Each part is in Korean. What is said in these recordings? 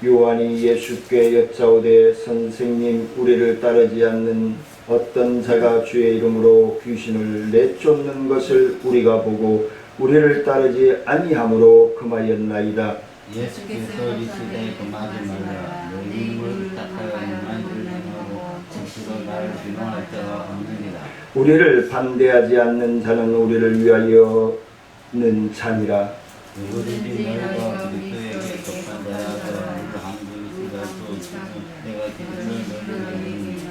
요한이 예수께 여짜오되 선생님, 우리를 따르지 않는 어떤 자가 주의 이름으로 귀신을 내쫓는 것을 우리가 보고 우리를 따르지 아니함으로 금하였나이다. 예수께서 이르시되 금하지 말라. 내 이름을 tak하여 너희를 행하고 스스로 나를 비방할 자가 없느니라. 우리를 반대하지 않는 자는 우리를 위하여는 자니라. 누구든지 너희가 그리스도에게 속한 자라서 한국이가 또 내가 기름을 너희에게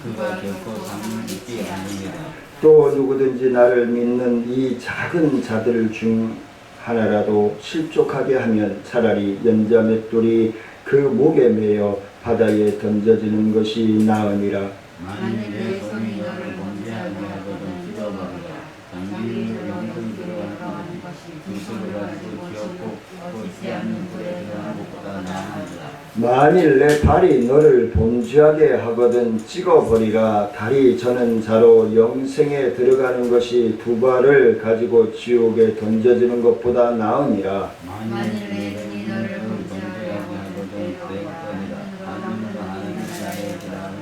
그가 결코 상을 입지 않느니라. 또 누구든지 나를 믿는 이 작은 자들 중 하나라도 실족하게 하면 차라리 연자 맷돌이 그 목에 매여 바다에 던져지는 것이 나으니라. 만일 내 손이 너를 범죄하게 하거든 찢어버리라. 장비를 영금 들어가는 것이 두수를 가지고 기어코 꽂지 않는 불에 들어가는 것보다 나으니라. 만일 내 발이 너를 범죄하게 하거든 찍어버리라. 다리 저는 자로 영생에 들어가는 것이 두 발을 가지고 지옥에 던져지는 것보다 나으니라. 만일 내 눈이 너를 범죄하게 하거든 빼앗거니라. 하늘로 하나님 나라에 들어가는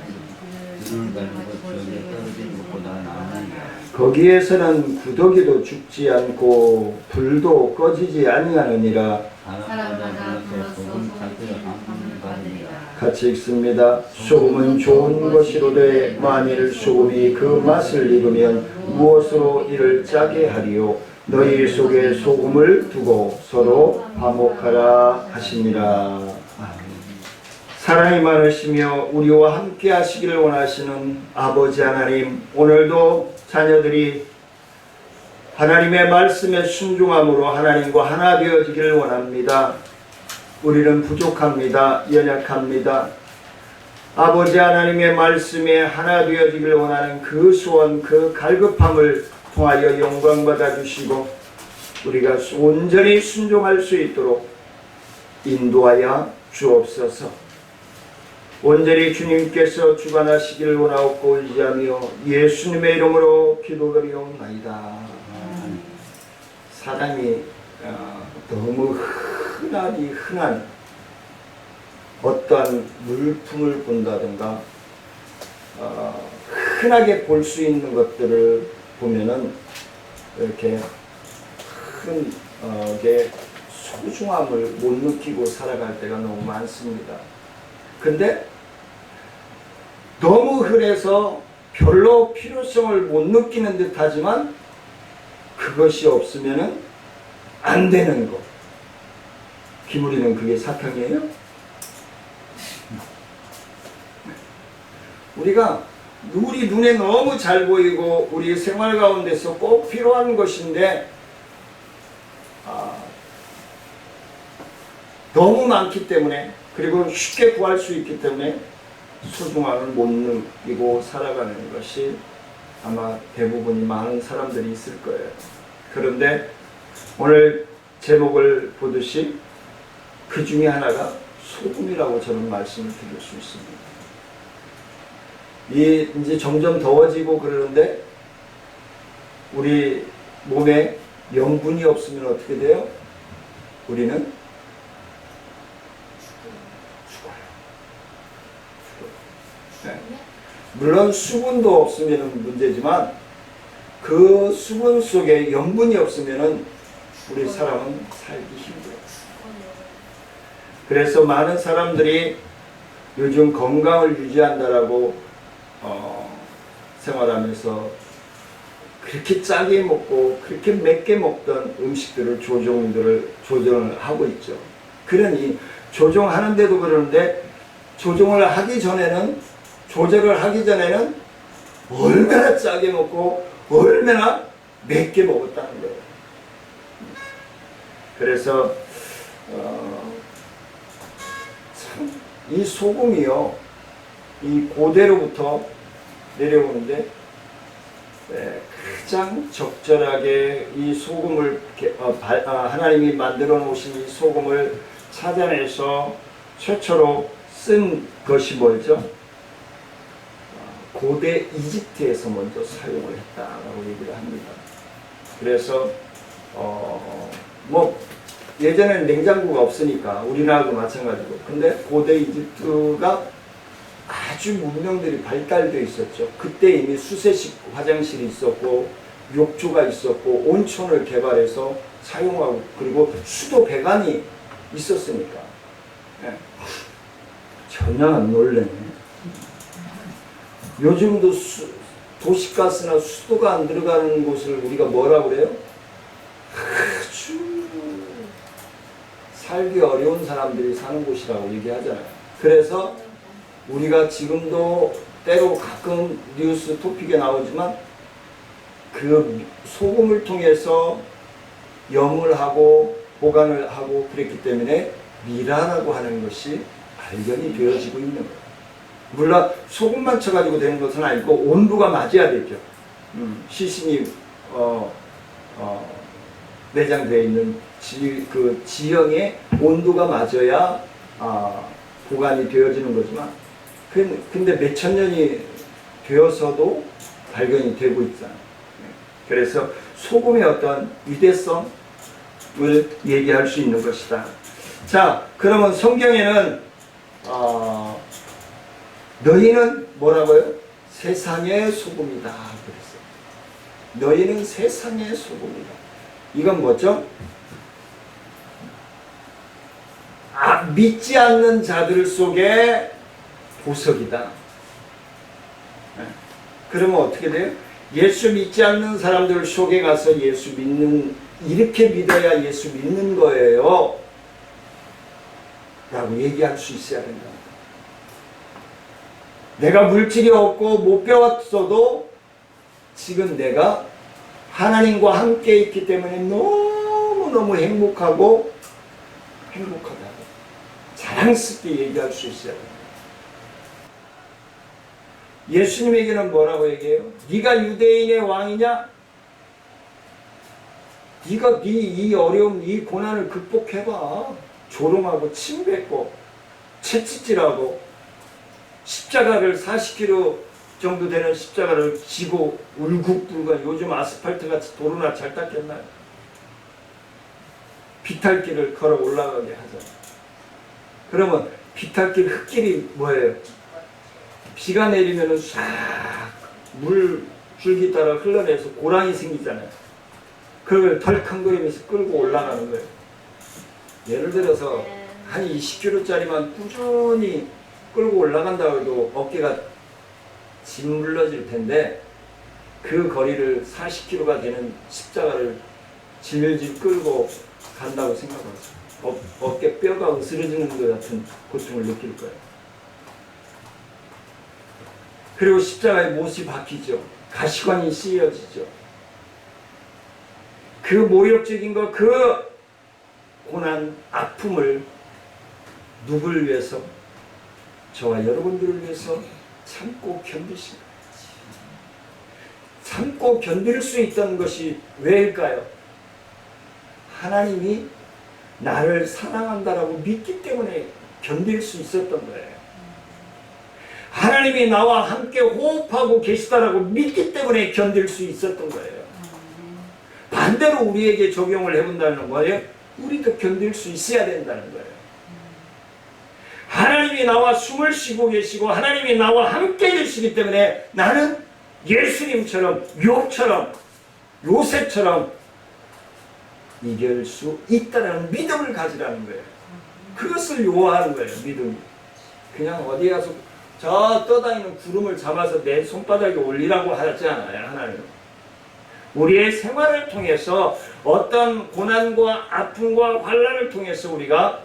눈을 가지고 지옥에 떨어지는 것보다 나으니라. 거기에서는 구더기도 죽지 않고 불도 꺼지지 아니하느니라. 사람마다 불러서 소금 찾으러 한번 가느니라. 같이 읽습니다. 소금은 좋은 것이로되 만일 소금이 그 맛을 잃으면 무엇으로 이를 짜게 하리요. 너희 속에 소금을 두고 서로 화목하라 하시니라. 사랑이 많으시며 우리와 함께 하시기를 원하시는 아버지 하나님, 오늘도 자녀들이 하나님의 말씀에 순종함으로 하나님과 하나 되어지기를 원합니다. 우리는 부족합니다. 연약합니다. 아버지 하나님의 말씀에 하나 되어지기를 원하는 그 소원, 그 갈급함을 통하여 영광 받아주시고 우리가 온전히 순종할 수 있도록 인도하여 주옵소서. 온전히 주님께서 주관하시기를 원하옵고 의지하며 예수님의 이름으로 기도드리옵나이다. 사람이 너무 흔한 어떠한 물품을 본다든가 흔하게 볼 수 있는 것들을 보면은 이렇게 큰 소중함을 못 느끼고 살아갈 때가 너무 많습니다. 근데 너무 흔해서 별로 필요성을 못 느끼는 듯 하지만 그것이 없으면은 안 되는 거. 기울이는 그게 사탕이에요? 우리가 우리 눈에 너무 잘 보이고 우리 생활 가운데서 꼭 필요한 것인데 너무 많기 때문에 그리고 쉽게 구할 수 있기 때문에 소중함을 못 느끼고 살아가는 것이 아마 대부분이 많은 사람들이 있을 거예요. 그런데 오늘 제목을 보듯이 그 중에 하나가 소금이라고 저는 말씀을 드릴 수 있습니다. 이제 점점 더워지고 그러는데 우리 몸에 영분이 없으면 어떻게 돼요? 우리는 물론 수분도 없으면 문제지만 그 수분 속에 염분이 없으면 우리 사람은 살기 힘들어요. 그래서 많은 사람들이 요즘 건강을 유지한다라고 생활하면서 그렇게 짜게 먹고 그렇게 맵게 먹던 음식들을 조정을 하고 있죠. 그러니 조정하는데도 그러는데 조정을 하기 전에는 조절을 하기 전에는 얼마나 짜게 먹고 얼마나 맵게 먹었다는 거예요. 그래서 참 이 소금이요, 이 고대로부터 내려오는데 가장 적절하게 이 소금을 하나님이 만들어 놓으신 이 소금을 찾아내서 최초로 쓴 것이 뭐죠? 고대 이집트에서 먼저 사용을 했다라고 얘기를 합니다. 그래서 예전에는 냉장고가 없으니까 우리나라도 마찬가지고. 근데 고대 이집트가 아주 문명들이 발달되어 있었죠. 그때 이미 수세식 화장실이 있었고 욕조가 있었고 온천을 개발해서 사용하고 그리고 수도 배관이 있었으니까. 예. 전혀 안 놀래네. 요즘도 도시가스나 수도가 안 들어가는 곳을 우리가 뭐라 그래요? 아주 살기 어려운 사람들이 사는 곳이라고 얘기하잖아요. 그래서 우리가 지금도 때로 가끔 뉴스 토픽에 나오지만 그 소금을 통해서 염을 하고 보관을 하고 그랬기 때문에 미라라고 하는 것이 발견이 되어지고 있는 거예요. 물론 소금만 쳐가지고 되는 것은 아니고 온도가 맞아야 되죠. 시신이 내장되어 있는 그 지형의 온도가 맞아야 보관이 되어지는 거지만 근데 몇천 년이 되어서도 발견이 되고 있잖아요. 그래서 소금의 어떤 위대성을 얘기할 수 있는 것이다. 자, 그러면 성경에는 너희는 뭐라고요? 세상의 소금이다 그랬어요. 너희는 세상의 소금이다. 이건 뭐죠? 믿지 않는 자들 속에 보석이다. 네. 그러면 어떻게 돼요? 예수 믿지 않는 사람들 속에 가서 예수 믿는, 이렇게 믿어야 예수 믿는 거예요 라고 얘기할 수 있어야 된다. 내가 물질이 없고 못 배웠어도 지금 내가 하나님과 함께 있기 때문에 너무너무 행복하다고 자랑스럽게 얘기할 수 있어야 됩니다. 예수님에게는 뭐라고 얘기해요? 네가 유대인의 왕이냐? 네가 이 어려움, 이 고난을 극복해봐. 조롱하고 침뱉고 채찍질하고 십자가를 40km 정도 되는 십자가를 지고 울긋불긋. 요즘 아스팔트같이 도로나 잘 닦였나요? 비탈길을 걸어 올라가게 하잖아요. 그러면 비탈길 흙길이 뭐예요? 비가 내리면은 싹 물 줄기 따라 흘러내서 고랑이 생기잖아요. 그걸 덜컹거리면서 끌고 올라가는 거예요. 예를 들어서 한 20km짜리만 꾸준히 끌고 올라간다고 해도 어깨가 짓물러질 텐데 그 거리를 40km가 되는 십자가를 질질 끌고 간다고 생각하세요. 어깨 뼈가 으스러지는 것 같은 고통을 느낄 거예요. 그리고 십자가의 못이 박히죠. 가시관이 씌어지죠. 그 모욕적인 것, 그 고난, 아픔을 누구를 위해서? 저와 여러분들을 위해서 참고 견디신 거예요. 참고 견딜 수 있던 것이 왜일까요? 하나님이 나를 사랑한다라고 믿기 때문에 견딜 수 있었던 거예요. 하나님이 나와 함께 호흡하고 계시다라고 믿기 때문에 견딜 수 있었던 거예요. 반대로 우리에게 적용을 해본다는 거예요. 우리도 견딜 수 있어야 된다는 거예요. 하나님이 나와 숨을 쉬고 계시고 하나님이 나와 함께 계시기 때문에 나는 예수님처럼 욥처럼 요셉처럼 이길 수 있다는 믿음을 가지라는 거예요. 그것을 요하는 거예요. 믿음이. 그냥 어디 가서 저 떠다니는 구름을 잡아서 내 손바닥에 올리라고 하지 않아요. 하나님은. 우리의 생활을 통해서 어떤 고난과 아픔과 환난을 통해서 우리가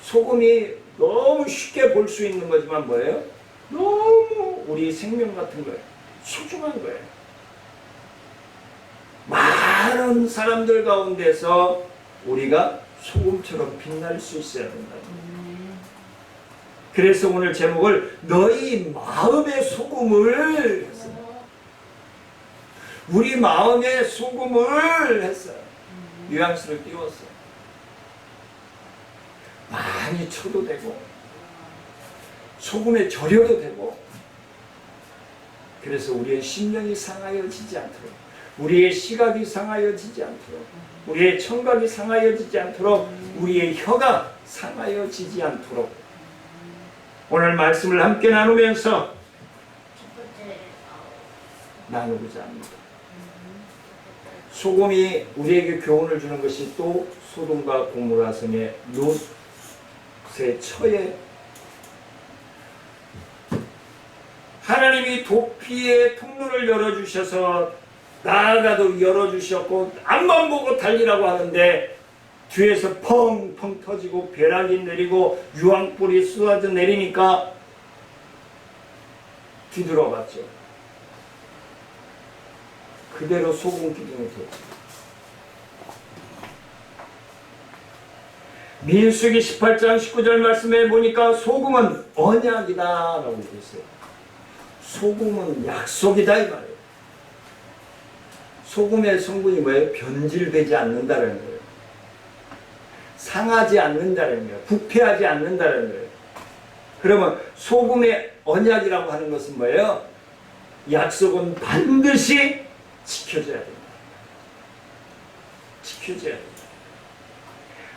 소금이 너무 쉽게 볼 수 있는 거지만 뭐예요? 너무 우리 생명 같은 거예요. 소중한 거예요. 많은 사람들 가운데서 우리가 소금처럼 빛날 수 있어야 된다. 그래서 오늘 제목을 너희 마음의 소금을 했어요. 우리 마음의 소금을 했어요. 뉘앙스를 띄웠어요. 많이 쳐도 되고 소금에 절여도 되고 그래서 우리의 심령이 상하여지지 않도록 우리의 시각이 상하여지지 않도록, 우리의 청각이 상하여지지 않도록, 우리의 혀가 상하여지지 않도록 오늘 말씀을 함께 나누면서 나누고자 합니다. 소금이 우리에게 교훈을 주는 것이 또 소돔과 고모라 성의 롯의 처에 하나님이 도피의 통로를 열어주셔서 나아가도 열어주셨고 앞만 보고 달리라고 하는데 뒤에서 펑펑 터지고 벼락이 내리고 유황불이 쏟아져 내리니까 뒤돌아봤죠. 그대로 소금 기둥이 되었습니다. 민수기 18장 19절 말씀에 보니까 소금은 언약이다 라고 되어 있어요. 소금은 약속이다 이 말이에요. 소금의 성분이 뭐예요? 변질되지 않는다는 거예요. 상하지 않는다는 거예요. 부패하지 않는다는 거예요. 그러면 소금의 언약이라고 하는 것은 뭐예요? 약속은 반드시 지켜져야 됩니다. 지켜져야 됩니다.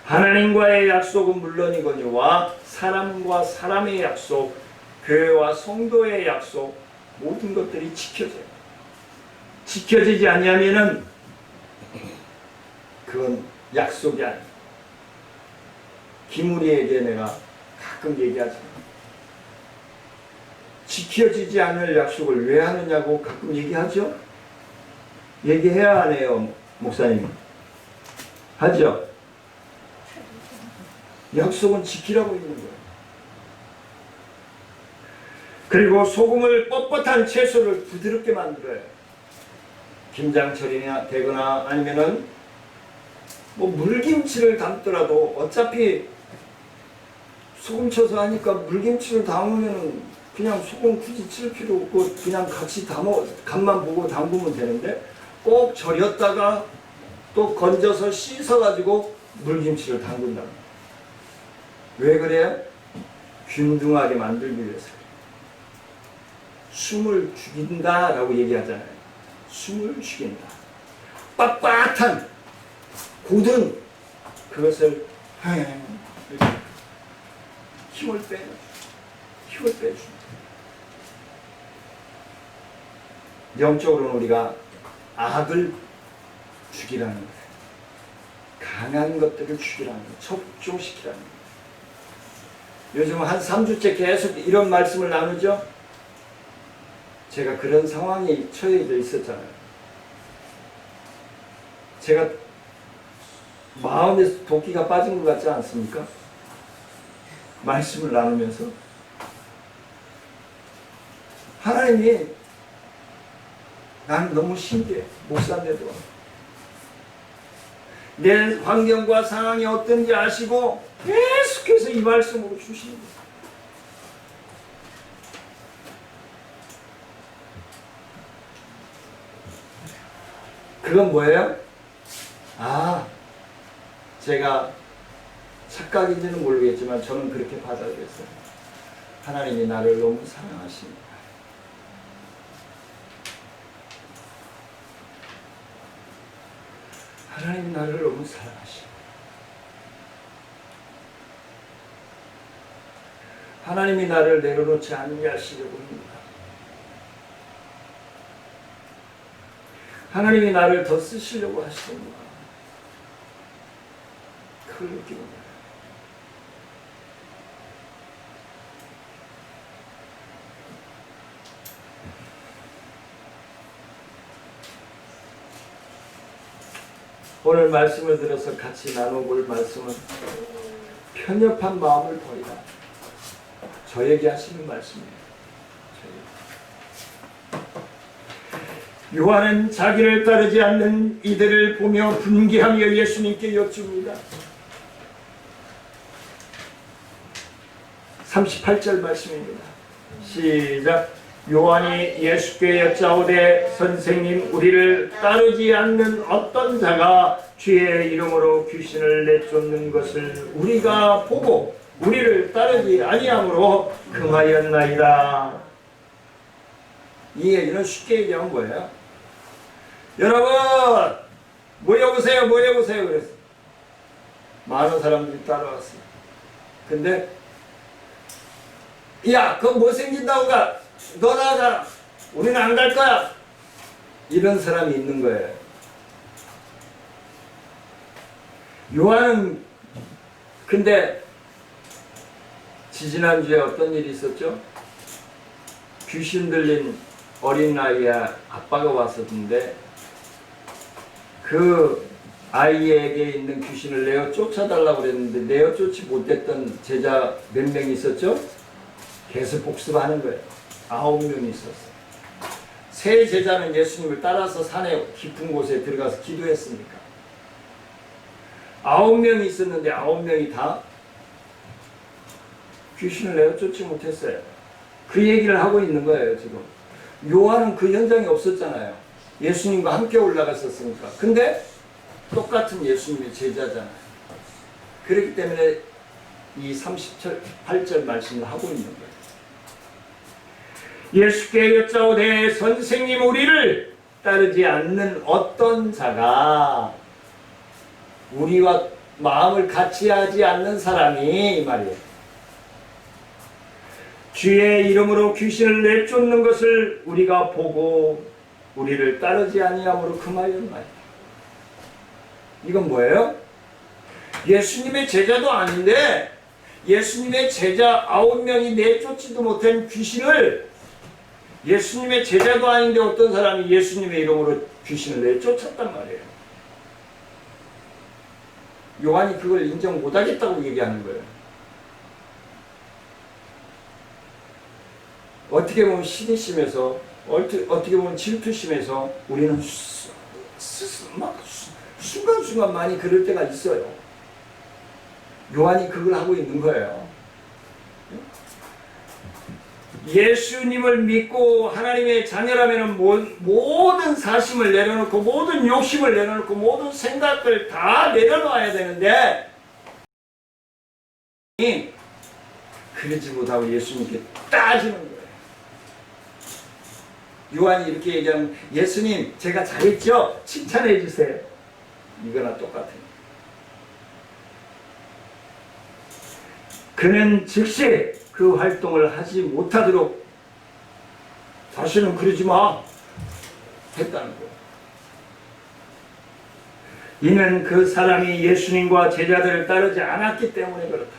하나님과의 약속은 물론이거니와 사람과 사람의 약속, 교회와 성도의 약속, 모든 것들이 지켜져요. 지켜지지 않으면은 그건 약속이 아니에요. 김우리에게 내가 가끔 얘기하잖아요. 지켜지지 않을 약속을 왜 하느냐고 가끔 얘기하죠? 얘기해야 하네요, 목사님. 하죠? 약속은 지키라고 있는 거예요. 그리고 소금을 뻣뻣한 채소를 부드럽게 만들어요. 김장철이나 되거나 아니면은 뭐 물김치를 담더라도 어차피 소금 쳐서 하니까 물김치를 담으면은 그냥 소금 굳이 칠 필요 없고 그냥 같이 담아 간만 보고 담그면 되는데 꼭 절였다가 또 건져서 씻어가지고 물김치를 담근다. 왜 그래요? 균등하게 만들기 위해서. 숨을 죽인다라고 얘기하잖아요. 숨을 죽인다. 빳빳한 고든 그것을 힘을 빼줍니다. 영적으로는 우리가 악을 죽이라는 거예요. 강한 것들을 죽이라는 거예요. 척조시키라는 거예요. 요즘 한 3주째 계속 이런 말씀을 나누죠. 제가 그런 상황에 처해져 있었잖아요. 제가 마음에서 도끼가 빠진 것 같지 않습니까? 말씀을 나누면서 하나님이 나는 너무 신기해. 목사인데도 내 환경과 상황이 어떤지 아시고 계속해서 이 말씀으로 주시는 거예요. 그건 뭐예요? 제가 착각인지는 모르겠지만 저는 그렇게 받아들였어요. 하나님이 나를 너무 사랑하십니다. 하나님이 나를 너무 사랑하십니다. 하나님이 나를 내려놓지 않게 하시려고 합니다. 하나님이 나를 더 쓰시려고 하시는구나. 그걸 느낍니다. 오늘 말씀을 들어서 같이 나눠볼 말씀은 편협한 마음을 버리라. 저에게 하시는 말씀이에요. 요한은 자기를 따르지 않는 이들을 보며 분개하며 예수님께 여쭙습니다. 38절 말씀입니다. 시작. 요한이 예수께 여짜오되 선생님, 우리를 따르지 않는 어떤 자가 주의 이름으로 귀신을 내쫓는 것을 우리가 보고 우리를 따르지 아니함으로 금하였나이다. 이 얘기는 쉽게 얘기하면 뭐예요? 여러분 모여보세요, 모여보세요. 그랬어. 많은 사람들이 따라왔어요. 근데 야, 그거 못생긴다고 가. 너 나가. 우리는 안 갈 거야. 이런 사람이 있는 거예요. 요한은 근데 지지난주에 어떤 일이 있었죠? 귀신 들린 어린 아이의 아빠가 왔었는데 그 아이에게 있는 귀신을 내어 쫓아달라고 그랬는데 내어 쫓지 못했던 제자 몇 명이 있었죠? 계속 복습하는 거예요. 9명이 있었어요. 세 제자는 예수님을 따라서 산에 깊은 곳에 들어가서 기도했습니까? 9명이 있었는데 9명이 다 귀신을 내어 쫓지 못했어요. 그 얘기를 하고 있는 거예요, 지금. 요한은 그 현장에 없었잖아요. 예수님과 함께 올라갔었으니까. 근데 똑같은 예수님의 제자잖아요. 그렇기 때문에 이 38절 말씀을 하고 있는 거예요. 예수께 여짜오되 선생님 우리를 따르지 않는 어떤 자가 우리와 마음을 같이 하지 않는 사람이 이 말이에요. 주의 이름으로 귀신을 내쫓는 것을 우리가 보고 우리를 따르지 아니함으로 금하였나이다. 이건 뭐예요? 예수님의 제자도 아닌데 예수님의 제자 9명이 내쫓지도 못한 귀신을 예수님의 제자도 아닌데 어떤 사람이 예수님의 이름으로 귀신을 내쫓았단 말이에요. 요한이 그걸 인정 못하겠다고 얘기하는 거예요. 어떻게 보면 신의심에서 어떻게 보면 질투심에서 우리는 막 순간순간 많이 그럴 때가 있어요. 요한이 그걸 하고 있는 거예요. 예수님을 믿고 하나님의 자녀라면 모든 사심을 내려놓고 모든 욕심을 내려놓고 모든 생각을 다 내려놓아야 되는데 그러지 못하고 예수님께 따지는 거예요. 요한이 이렇게 얘기하면 예수님 제가 잘했죠? 칭찬해 주세요. 이거나 똑같아요. 그는 즉시 그 활동을 하지 못하도록 다시는 그러지 마 했다는 거예요. 이는 그 사람이 예수님과 제자들을 따르지 않았기 때문에 그렇다.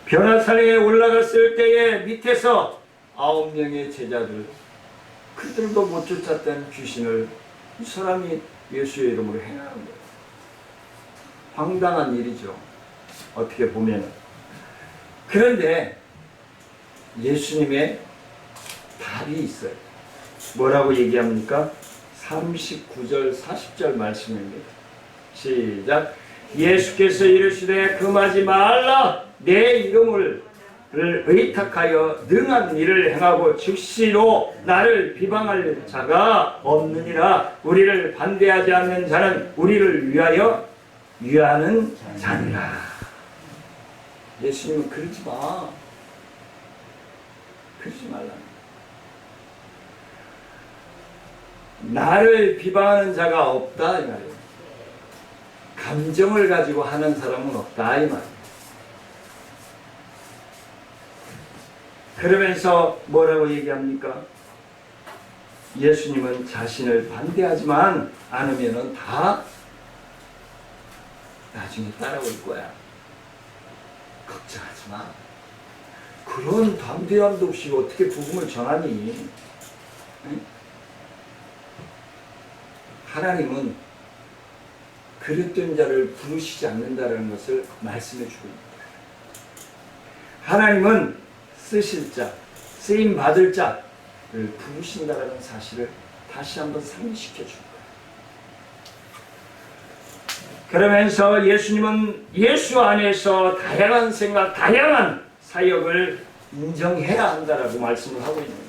변화산에 올라갔을 때에 밑에서 9명의 제자들 그들도 못 쫓았던 귀신을 이 사람이 예수의 이름으로 행하는 거예요. 황당한 일이죠. 어떻게 보면. 그런데 예수님의 답이 있어요. 뭐라고 얘기합니까? 39절 40절 말씀입니다. 시작. 예수께서 이르시되 금하지 말라. 내 이름을 의탁하여 능한 일을 행하고 즉시로 나를 비방할 자가 없느니라. 우리를 반대하지 않는 자는 우리를 위하여 위하는 자니라. 예수님은 그러지 마. 그러지 말라. 나를 비방하는 자가 없다 이 말이에요. 감정을 가지고 하는 사람은 없다 이 말이에요. 그러면서 뭐라고 얘기합니까? 예수님은 자신을 반대하지만 않으면은 다 나중에 따라올 거야. 걱정하지 마. 그런 담대함도 없이 어떻게 복음을 전하니? 응? 하나님은 그릇된 자를 부르시지 않는다는 것을 말씀해 주고 있습니다. 하나님은 쓰실 자, 쓰임 받을 자를 부르신다는 사실을 다시 한번 상기시켜 줍니다. 그러면서 예수님은 예수 안에서 다양한 생각, 다양한 사역을 인정해야 한다라고 말씀을 하고 있는 거예요.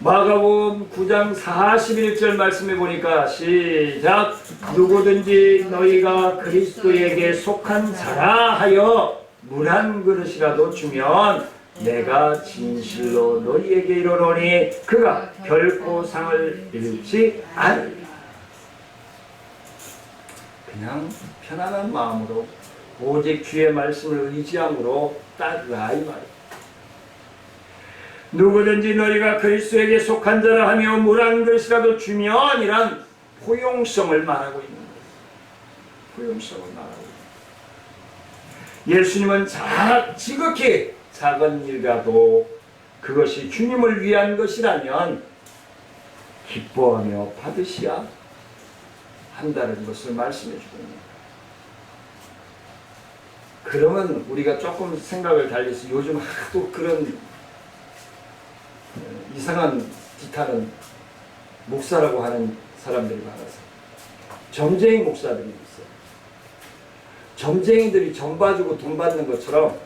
마가복음 9장 41절 말씀해 보니까 시작. 누구든지 너희가 그리스도에게 속한 자라 하여 물 한 그릇이라도 주면 내가 진실로 너희에게 이르노니 그가 결코 상을 잃지 않으리라. 그냥 편안한 마음으로 오직 주의 말씀을 의지함으로 따르라 이 말이에요. 누구든지 너희가 그리스도에게 속한 자라 하며 물 한 그릇이라도 주면 이란 포용성을 말하고 있는 거예요. 포용성을 말하고 있는 거예요. 예수님은 지극히 작은 일과도 그것이 주님을 위한 것이라면 기뻐하며 받으셔야 한다는 것을 말씀해 주고 있는 거예요. 그러면 우리가 조금 생각을 달리서 요즘 하도 그런 이상한 짓하는 목사라고 하는 사람들이 많아서 점쟁이 목사들이 있어요. 점쟁이들이 점 봐주고 돈 받는 것처럼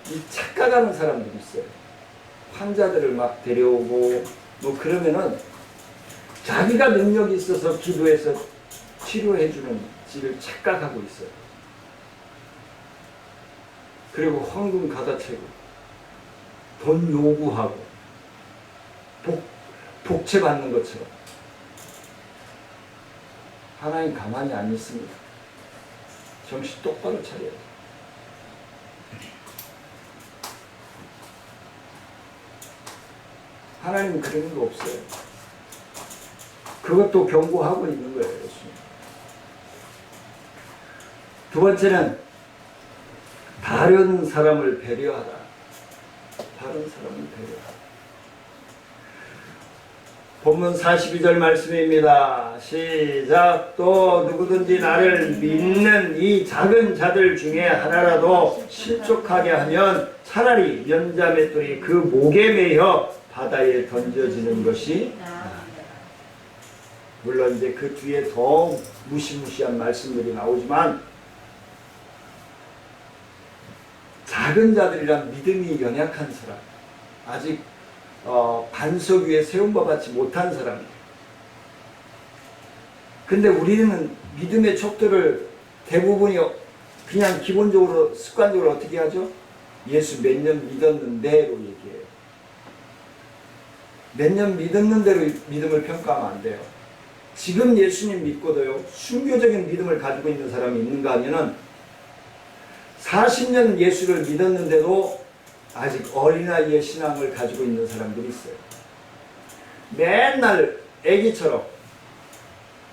이 착각하는 사람들이 있어요. 환자들을 막 데려오고 뭐 그러면은 자기가 능력이 있어서 기도해서 치료해주는 지를 착각하고 있어요. 그리고 헌금 가다채고 돈 요구하고 복채 받는 것처럼. 하나님 가만히 안 있습니다. 정신 똑바로 차려야 돼요. 하나님은 그런 거 없어요. 그것도 경고하고 있는 거예요. 예수님. 두 번째는 다른 사람을 배려하라. 다른 사람을 배려하라. 본문 42절 말씀입니다. 시작. 또 누구든지 나를 믿는 이 작은 자들 중에 하나라도 실족하게 하면 차라리 연자맷돌이 그 목에 매여 바다에 던져지는 것이 물론 이제 그 뒤에 더 무시무시한 말씀들이 나오지만 작은 자들이란 믿음이 연약한 사람, 아직 반석 위에 세운 것 같지 못한 사람이에요. 근데 우리는 믿음의 척도를 대부분이 그냥 기본적으로 습관적으로 어떻게 하죠? 예수 몇 년 믿었는데로 얘기해요. 몇 년 믿었는데로 믿음을 평가하면 안 돼요. 지금 예수님 믿고도요, 순교적인 믿음을 가지고 있는 사람이 있는가 하면은 40년 예수를 믿었는데도 아직 어린아이의 신앙을 가지고 있는 사람들이 있어요. 맨날 애기처럼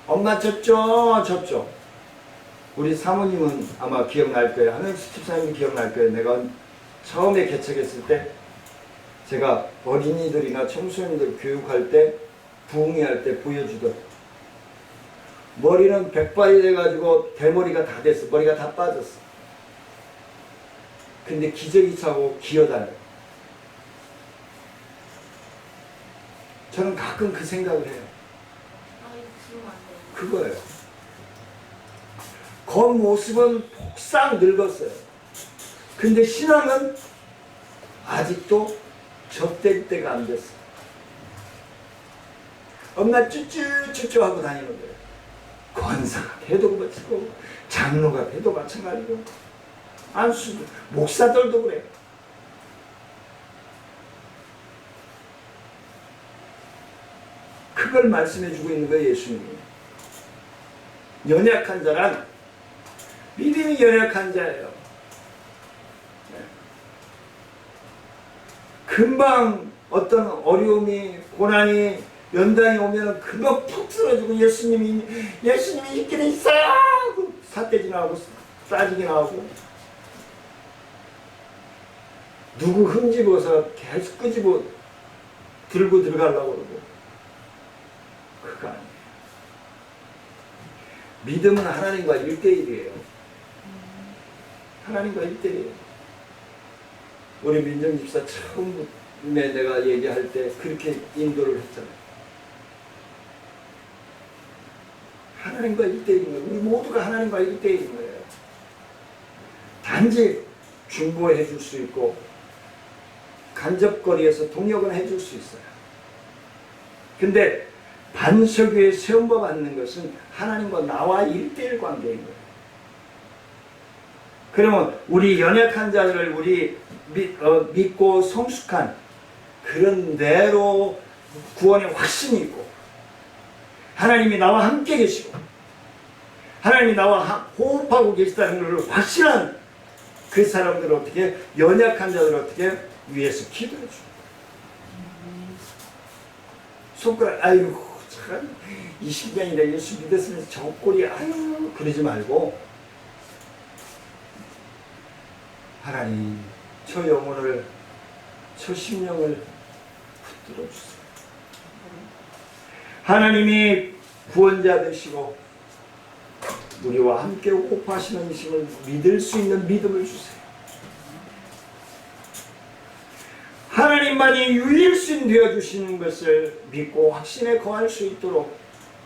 엄마 졌죠. 우리 사모님은 아마 기억날 거예요. 한은수 집사님이 기억날 거예요. 내가 처음에 개척했을 때 제가 어린이들이나 청소년들 교육할 때 부흥회할 때 보여주던 머리는 백발이 돼가지고 대머리가 다 됐어. 머리가 다 빠졌어. 근데 기저귀 차고 기어다녀. 저는 가끔 그 생각을 해요. 그거예요. 겉모습은 폭삭 늙었어요. 근데 신앙은 아직도 젖될 때가 안 됐어. 엄마 쭈쭈쭈쭈 하고 다니는 거예요. 권사가 배도 마치고 장로가 배도 마찬가지고 안수도 목사들도 그래. 그걸 말씀해 주고 있는 거예요. 예수님이. 연약한 자란 믿음이 연약한 자예요. 금방 어떤 어려움이 고난이 연단이 오면 금방 푹 쓰러지고 예수님이 있기는 있어요. 삿대지 나오고 싸지기 나오고 누구 흠집어서 계속 끄집어 들고 들어가려고 그러고 그거 아니에요. 믿음은 하나님과 1대1이에요. 하나님과 1대1이에요. 우리 민정집사 처음에 내가 얘기할 때 그렇게 인도를 했잖아요. 하나님과 1대1인 거예요. 우리 모두가 하나님과 1대1인 거예요. 단지 중보해 줄 수 있고 간접거리에서 동역은 해줄 수 있어요. 근데 반석 위에 세움받는 것은 하나님과 나와 1대1 관계인 거예요. 그러면 우리 연약한 자들을 우리 믿고 성숙한 그런 대로 구원의 확신이 있고 하나님이 나와 함께 계시고 하나님이 나와 호흡하고 계시다는 걸 확신한 그 사람들을 어떻게 연약한 자들을 어떻게 위해서 기도해 줍니다. 손가락 아이고 참 20년이나 예수 믿었으면서 저 꼴이 아유 그러지 말고 하나님 저 영혼을 저 심령을 붙들어 주세요. 하나님이 구원자 되시고 우리와 함께 호흡하시는 이심을 믿을 수 있는 믿음을 주세요. 하나님만이 유일신 되어주시는 것을 믿고 확신에 거할 수 있도록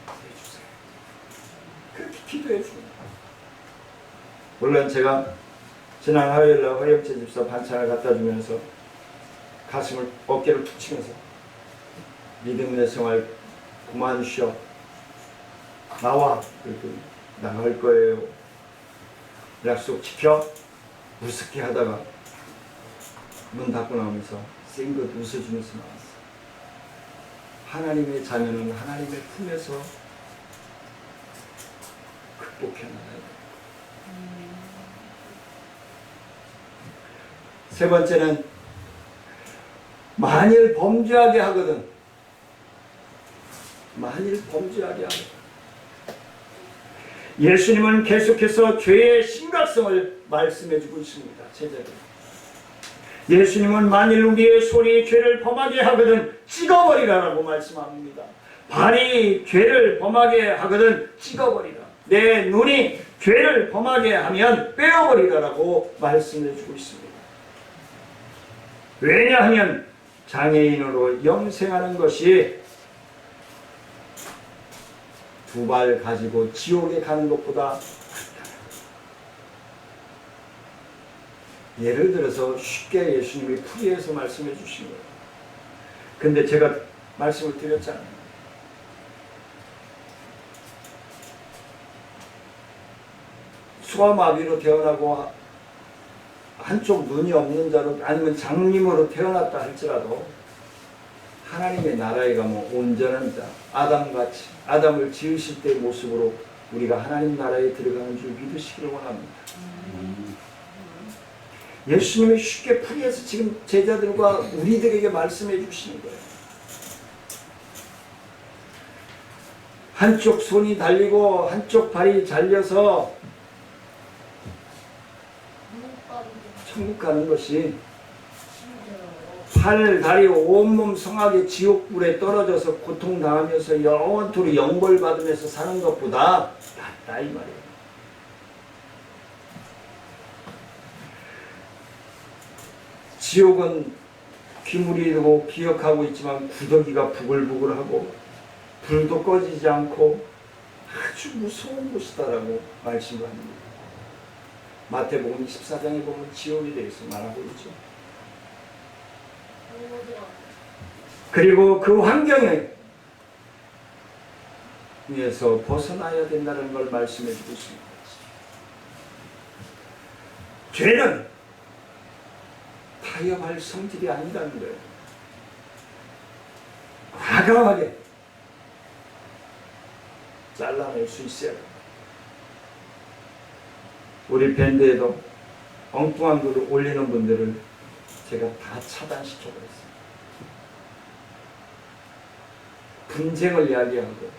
해주세요. 그렇게 기도해 줍니다. 물론 제가 지난 화요일날 허영채 집사 반찬을 갖다 주면서 가슴을 어깨를 툭 치면서 믿음의 생활 그만 쉬어 나와 그랬더니 나갈 거예요. 약속 지켜 무섭게 하다가 문 닫고 나오면서 쌩긋 웃어주면서 나왔어. 하나님의 자녀는 하나님의 품에서 극복해 나가야 돼. 세 번째는 만일 범죄하게 하거든. 만일 범죄하게 하거든. 예수님은 계속해서 죄의 심각성을 말씀해주고 있습니다. 제자들. 예수님은 만일 우리의 손이 죄를 범하게 하거든 찍어버리라라고 말씀합니다. 발이 죄를 범하게 하거든 찍어버리라. 내 눈이 죄를 범하게 하면 빼어버리라라고 말씀해주고 있습니다. 왜냐하면 장애인으로 영생하는 것이 두 발 가지고 지옥에 가는 것보다 예를 들어서 쉽게 예수님이 풀이해서 말씀해 주신 거예요. 근데 제가 말씀을 드렸잖아요. 소아마비로 태어나고 한쪽 눈이 없는 자로 아니면 장님으로 태어났다 할지라도 하나님의 나라에 가면 온전한 자, 아담같이 아담을 지으실 때의 모습으로 우리가 하나님 나라에 들어가는 줄 믿으시기를 원합니다. 예수님이 쉽게 풀이해서 지금 제자들과 우리들에게 말씀해 주시는 거예요. 한쪽 손이 달리고 한쪽 발이 잘려서 천국 가는 것이 팔, 다리, 온몸 성하게 지옥불에 떨어져서 고통당하면서 영원토록 영벌받으면서 사는 것보다 낫다 이 말이에요. 지옥은 귀물이 되고 기억하고 있지만 구더기가 부글부글하고 불도 꺼지지 않고 아주 무서운 곳이다라고 말씀을 합니다. 마태복음 24장에 보면 지옥에 대해서 말하고 있죠. 그리고 그 환경에 위해서 벗어나야 된다는 걸 말씀해 주고 있습니다. 죄는 타협할 성질이 아니라는 거예요. 과감하게 잘라낼 수 있어야 합니다. 우리 밴드에도 엉뚱한 글을 올리는 분들을 제가 다 차단시켜버렸어요. 분쟁을 이야기하고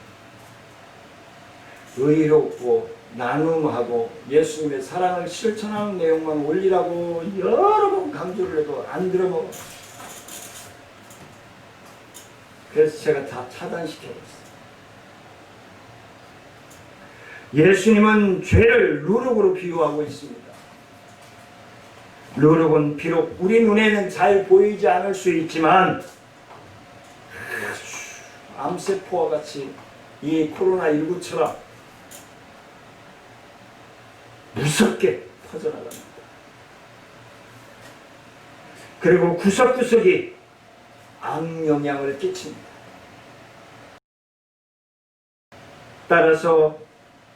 의롭고 나눔하고 예수님의 사랑을 실천하는 내용만 올리라고 여러 번 강조를 해도 안 들어먹어. 그래서 제가 다 차단시켜버렸어요. 예수님은 죄를 누룩으로 비유하고 있습니다. 누룩은 비록 우리 눈에는 잘 보이지 않을 수 있지만 암세포와 같이 이 코로나19처럼 무섭게 퍼져나갑니다. 그리고 구석구석이 악영향을 끼칩니다. 따라서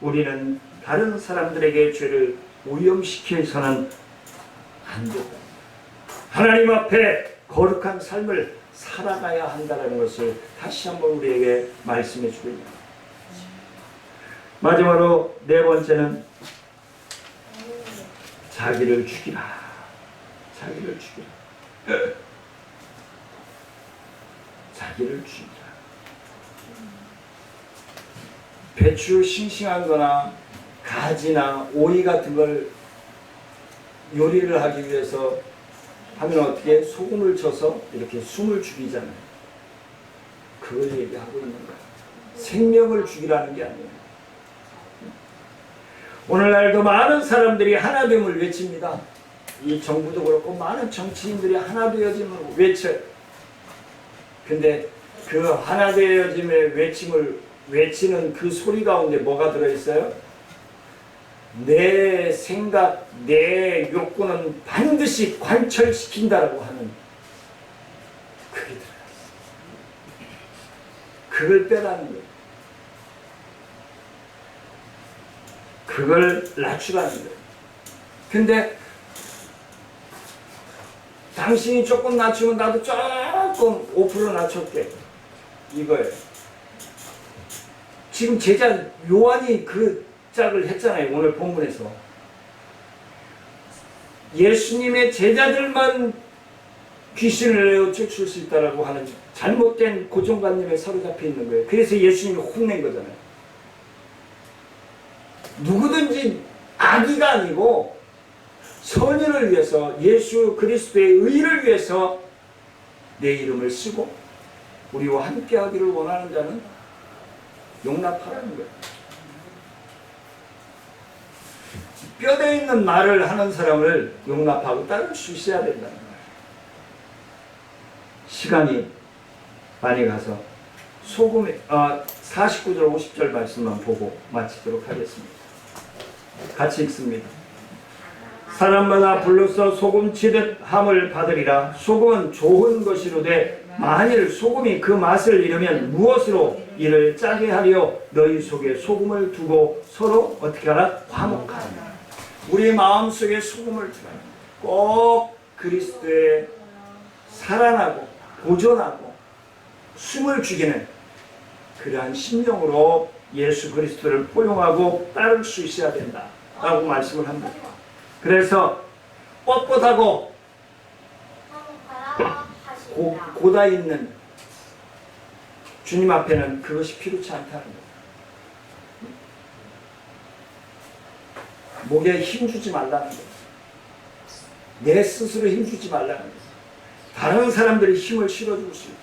우리는 다른 사람들에게 죄를 오염시켜서는 안 된다. 하나님 앞에 거룩한 삶을 살아가야 한다는 것을 다시 한번 우리에게 말씀해 주고 있습니다. 마지막으로 네 번째는 자기를 죽이라. 자기를 죽이라. 자기를 죽이라. 배추 싱싱한 거나 가지나 오이 같은 걸 요리를 하기 위해서 하면 어떻게 소금을 쳐서 이렇게 숨을 죽이잖아요. 그걸 얘기하고 있는 거예요. 생명을 죽이라는 게 아니에요. 오늘날도 많은 사람들이 하나됨을 외칩니다. 이 정부도 그렇고 많은 정치인들이 하나되어짐을 외쳐요. 근데 그 하나되어짐의 외침을 외치는 그 소리 가운데 뭐가 들어있어요? 내 생각, 내 욕구는 반드시 관철시킨다라고 하는 그게 들어있어요. 그걸 빼라는 거예요. 그걸 낮추라는 거예요. 근데 당신이 조금 낮추면 나도 조금 5% 낮출게. 이거예요. 지금 제자 요한이 그 짝을 했잖아요. 오늘 본문에서. 예수님의 제자들만 귀신을 내어 쫓을 수 있다라고 하는 잘못된 고정관념에 사로잡혀 있는 거예요. 그래서 예수님이 혼낸 거잖아요. 누구든지 악의가 아니고 선인을 위해서 예수 그리스도의 의를 위해서 내 이름을 쓰고 우리와 함께 하기를 원하는 자는 용납하라는 거예요. 뼈대 있는 말을 하는 사람을 용납하고 따를 수 있어야 된다는 거예요. 시간이 많이 가서 소금의 49절 50절 말씀만 보고 마치도록 하겠습니다. 같이 읽습니다. 사람마다 불로써 소금 치듯 함을 받으리라. 소금은 좋은 것이로되 만일 소금이 그 맛을 잃으면 무엇으로 이를 짜게 하려 너희 속에 소금을 두고 서로 어떻게 하라? 화목하라. 우리 마음속에 소금을 두라. 꼭 그리스도의 살아나고 보존하고 숨을 죽이는 그러한 심령으로 예수 그리스도를 포용하고 따를 수 있어야 된다 라고 말씀을 합니다. 그래서 뻣뻣하고 고다 있는 주님 앞에는 그것이 필요치 않다는 거예요. 목에 힘주지 말라는 거예요. 내 스스로 힘주지 말라는 거예요. 다른 사람들이 힘을 실어줄 수 있도록.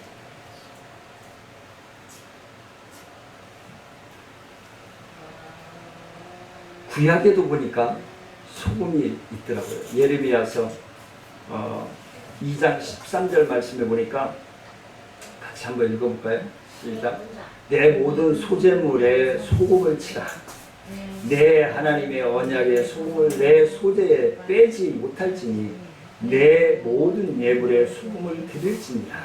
구약에도 보니까 소금이 있더라고요. 예레미야서 2장 13절 말씀에 보니까 같이 한번 읽어볼까요? 시작. 내 모든 소재물에 소금을 치라. 내 하나님의 언약의 소금을 내 소재에 빼지 못할지니 내 모든 예물에 소금을 드릴지니라.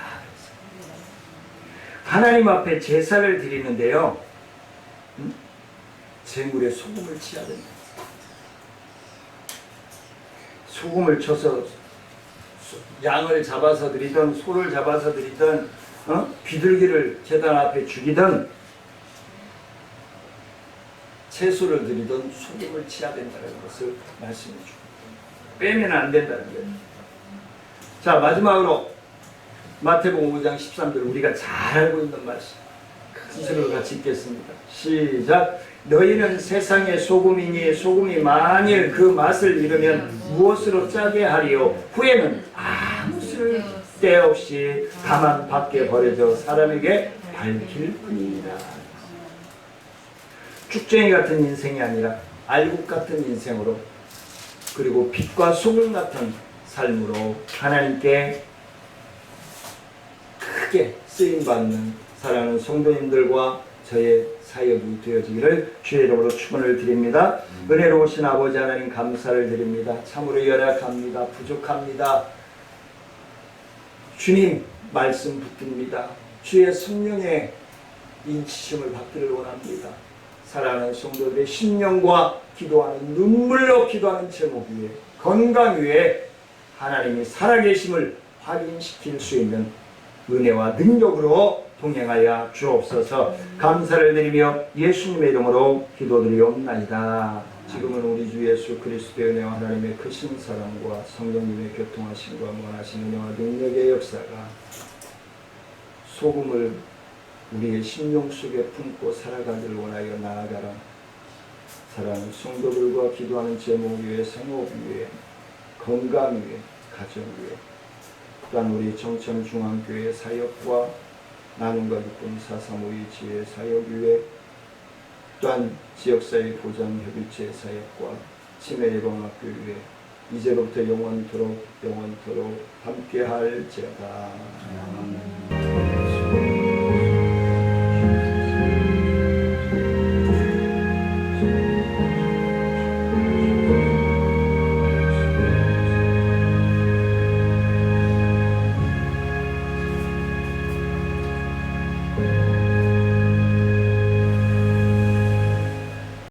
하나님 앞에 제사를 드리는데요, 제물에 소금을 치야 됩니다. 소금을 쳐서 양을 잡아서 드리든 소를 잡아서 드리든 비둘기를 제단 앞에 죽이든 채소를 드리든 소금을 치야 된다는 것을 말씀해 주고 빼면 안 된다는 거예요. 자, 마지막으로 마태복음 5장 13절 우리가 잘 알고 있는 말씀 큰 소리로 같이 읽겠습니다. 시작. 너희는 세상의 소금이니 소금이 만일 그 맛을 잃으면 무엇으로 짜게 하리요? 후에는 아무 쓸데없이 다만 밖에 버려져 사람에게 밝힐 뿐이니라. 쭉쟁이 같은 인생이 아니라 알곡 같은 인생으로, 그리고 빛과 소금 같은 삶으로 하나님께 크게 쓰임받는 사랑하는 성도님들과 저의 사역이 되어지기를 주의 이름으로 축원을 드립니다. 은혜로우신 아버지 하나님 감사를 드립니다. 참으로 연약합니다. 부족합니다. 주님 말씀 붙듭니다. 주의 성령의 인치심을 받기를 원합니다. 사랑하는 성도들의 심령과 기도하는 눈물로 기도하는 제목 위에 건강 위에 하나님이 살아계심을 확인시킬 수 있는 은혜와 능력으로 동행하여 주옵소서. 감사를 드리며 예수님의 이름으로 기도드리옵나이다. 지금은 우리 주 예수 그리스도의 은혜와 하나님의 크신 사랑과 성령님의 교통하심과 무한하신 은혜와 능력의 역사가 소금을 우리의 심령 속에 품고 살아가기를 원하여 나아가라. 사랑하는 성도들과 기도하는 제목 위에 생업 위에 건강 위에 가정 위에 또한 우리 정천중앙교회 사역과 나눔과 기쁨 435의 지혜 사역 위에 또한 지역사회 보장협의체 사역과 치매예방학교 위에 이제로부터 영원토록 함께할지어다.